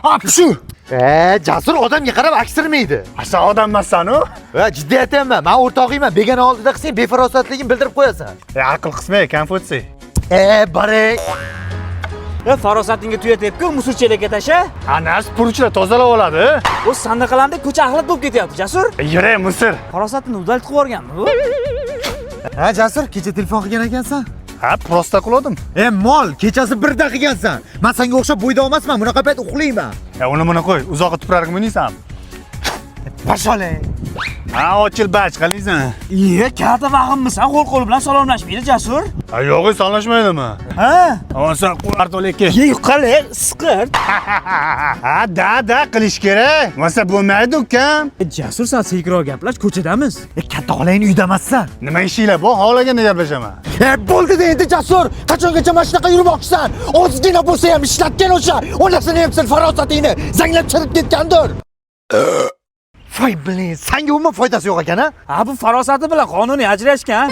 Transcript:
Shu. Jasur odamga qarab aksirmaydi. Sen odam emassan-ku. Jiddiy aytaman, men o'rtog'iyman. Begona oldida qilsang befarosatligingni bildirib qo'yasan. Aql qismay, Konfutsiy. Barak. Farosatingga tuya tepku, musulchilikka tasha. Ana supuruvchilar tozalab oladi. O'z sandaqalarida ko'cha axlat bo'lib ketyapti, Jasur. Yura, Musir. Farosatini udalt qilib yuborganmi bu? Jasur, kecha telefon qilgan ekansan. Ha, prosta qildim. Mol, kechasi 1 da qilgansan. Men senga o'xshab bo'yda olmasman, bunaqa payt uxlayman. Uni buni qo'y, uzoqqa tuprarga miniysanmi? Bashole. Ha, ochil bach qilaysan. Katta vahimmisan, qo'l bilan salomlashmaydi, Jasur. Yo'q, salomlashmaydimi? Ha? Avansa qartolikka. Yiqali, siqirt. Ha, da qilish kerak. Masa bo'lmaydi ukam. Jasur, sen sekinroq gaplash, ko'chadamiz. Katta xolangni uyda emassan. Nima ishinglar bu? Xohlaganda gaplashaman. Bo'ldi endi Jasur. Qachongacha mana shunaqa yurmoqchisan? Ozgina bo'lsa ham ishlatgan o'sha. Onasini ham sen farosatingni zanglab chirib ketgandir. Voy, bilin, senga umuman foydasi yo'q ekan-a? Bu farosati bilan qonuniy ajrashgan.